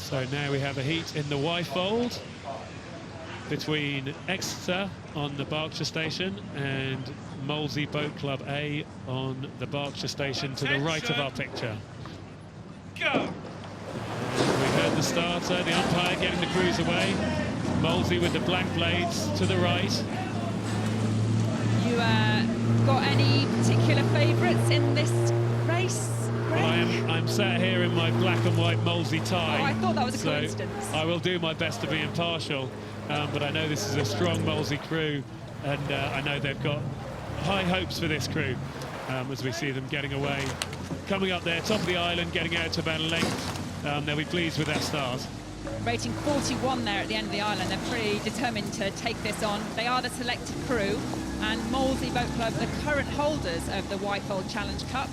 So now we have a heat in the Wyfold between Exeter on the Berkshire station and Molesey Boat Club A on the Berkshire station to the right of our picture. Go! We heard the starter, the umpire getting the crews away. Molesey with the black blades to the right. You got any particular favourites in this race? Well, I'm sat here in my black and white Molesey tie. Oh, I thought that was a so coincidence. I will do my best to be impartial, but I know this is a strong Molesey crew, and I know they've got high hopes for this crew as we see them getting away. Coming up there, top of the island, getting out to about a length. They'll be pleased with that start. Rating 41 there at the end of the island. They're pretty determined to take this on. They are the selected crew, and Molesey Boat Club, the current holders of the Wyfold Challenge Cup.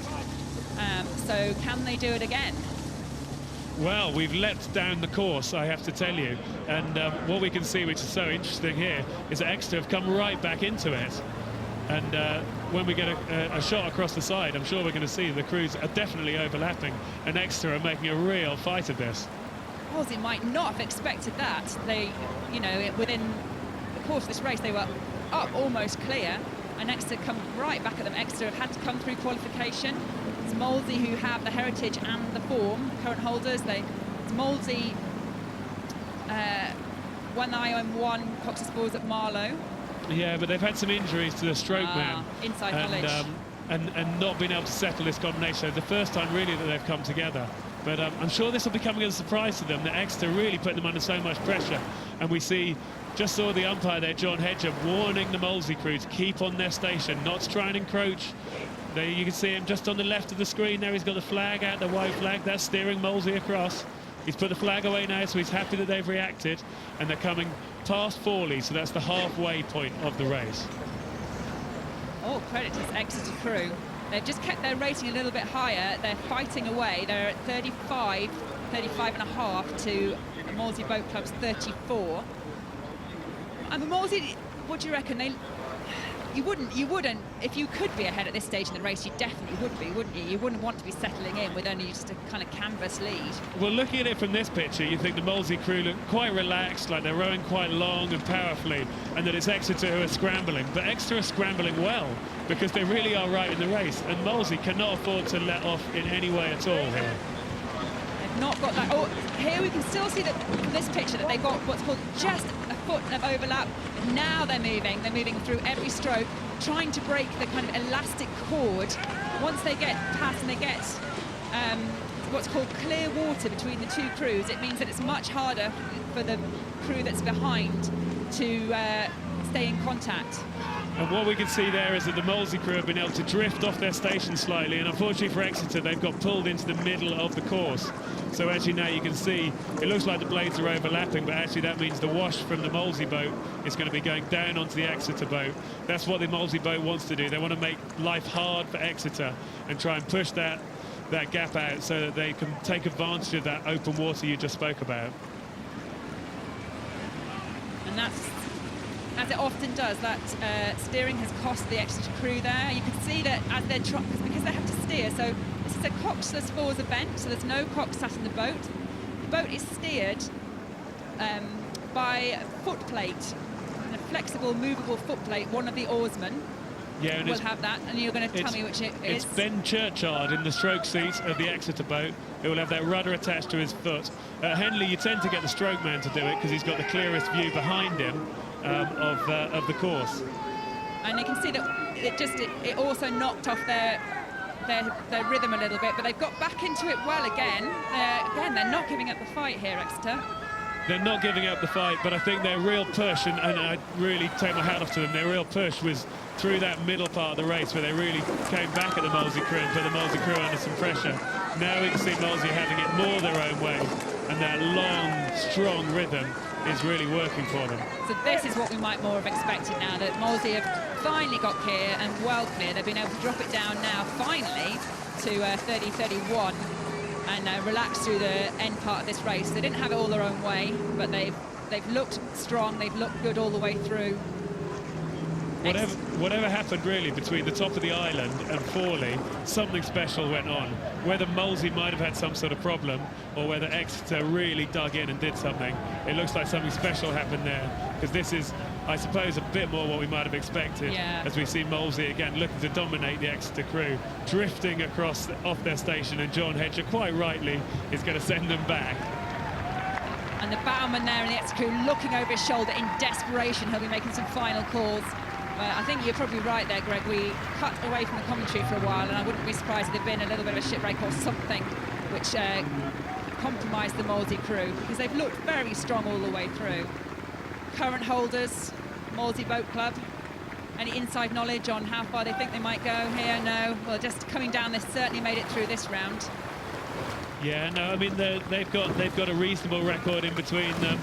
So can they do it again? Well, we've leapt down the course, I have to tell you. And what we can see, which is so interesting here, is that Exeter have come right back into it. And when we get a shot across the side, I'm sure we're going to see the crews are definitely overlapping, and Exeter are making a real fight of this. Molesey might not have expected that. They, you know, within the course of this race, they were up almost clear, and Exeter come right back at them. Exeter have had to come through qualification. It's Molesey who have the heritage and the form, current holders. It's Molesey won the IOM1 Cox's Balls at Marlow. Yeah, but they've had some injuries to the stroke man. Inside knowledge. And not been able to settle this combination. So the first time really that they've come together. But I'm sure this will be coming as a surprise to them, that Exeter really put them under so much pressure. And we just saw the umpire there, John Hedger, warning the Molesey crew to keep on their station, not to try and encroach. There you can see him just on the left of the screen there. He's got the flag out, the white flag. That's steering Molesey across. He's put the flag away now, so he's happy that they've reacted. And they're coming past Forley, so that's the halfway point of the race. All credit to this Exeter crew. They've just kept their rating a little bit higher. They're fighting away. They're at 35 and a half to Molesey Boat Club's 34. And Molesey, what do you reckon? You wouldn't, if you could be ahead at this stage in the race, you definitely would be, wouldn't you? You wouldn't want to be settling in with only just a kind of canvas lead. Well, looking at it from this picture, you think the Molesey crew look quite relaxed, like they're rowing quite long and powerfully, and that it's Exeter who are scrambling. But Exeter are scrambling well, because they really are right in the race, and Molesey cannot afford to let off in any way at all here. They've not got that. Oh, here we can still see that from this picture that they've got what's called just a foot of overlap. Now they're moving through every stroke, trying to break the kind of elastic cord. Once they get past and they get what's called clear water between the two crews, it means that it's much harder for the crew that's behind to stay in contact. And what we can see there is that the Molesey crew have been able to drift off their station slightly, and unfortunately for Exeter, they've got pulled into the middle of the course. So actually now you can see, it looks like the blades are overlapping, but actually that means the wash from the Molesey boat is going to be going down onto the Exeter boat. That's what the Molesey boat wants to do. They want to make life hard for Exeter and try and push that gap out so that they can take advantage of that open water you just spoke about. And that's, as it often does, that steering has cost the Exeter crew there. You can see that as they're because they have to steer. So this is a coxless fours event, so there's no cox sat in the boat. The boat is steered by a foot plate, a flexible, movable foot plate. One of the oarsmen will have that, and you're going to tell me which it is. It's Ben Churchard in the stroke seat of the Exeter boat, who will have that rudder attached to his foot. At Henley, you tend to get the stroke man to do it because he's got the clearest view behind him of the course. And you can see that it also knocked off their rhythm a little bit, but they've got back into it well again. They're not giving up the fight here, Exeter. They're not giving up the fight, but I think their real push, and I really take my hat off to them, their real push was through that middle part of the race where they really came back at the Molesey crew and put the Molesey crew under some pressure. Now we can see Molesey having it more their own way, and that long, strong rhythm is really working for them. So this is what we might more have expected now, that Molesey have finally got clear and well clear. They've been able to drop it down now, finally, to 30-31 and relax through the end part of this race. They didn't have it all their own way, but they've looked strong, they've looked good all the way through. whatever happened really between the top of the island and Forley, something special went on. Whether Molesey might have had some sort of problem or whether Exeter really dug in and did something, it looks like something special happened there, because this is, I suppose, a bit more what we might have expected, as we see Molesey again looking to dominate the Exeter crew, drifting across off their station, and John Hedger quite rightly is going to send them back. And the bowman there in the Exeter crew looking over his shoulder in desperation. He'll be making some final calls. I think you're probably right there, Greg. We cut away from the commentary for a while, and I wouldn't be surprised if there'd been a little bit of a shipwreck or something which compromised the Molesey crew, because they've looked very strong all the way through. Current holders, Molesey Boat Club. Any inside knowledge on how far they think they might go here? No. Well, just coming down, they've certainly made it through this round. Yeah, no, I mean, they've got a reasonable record in between them.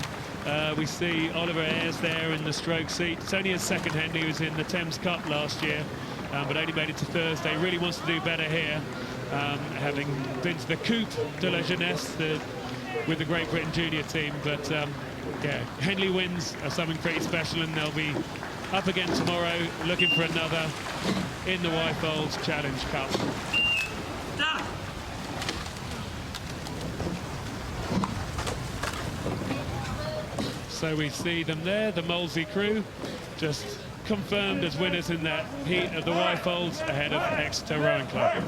We see Oliver Ayres there in the stroke seat. It's only his second Henley. He was in the Thames Cup last year, but only made it to Thursday. Really wants to do better here, having been to the Coupe de la Jeunesse with the Great Britain junior team. But yeah, Henley wins are something pretty special, and they'll be up again tomorrow looking for another in the Wyfold Challenge Cup. So we see them there, the Molesey crew, just confirmed as winners in that heat of the Wyfolds ahead of Exeter Rowing Club.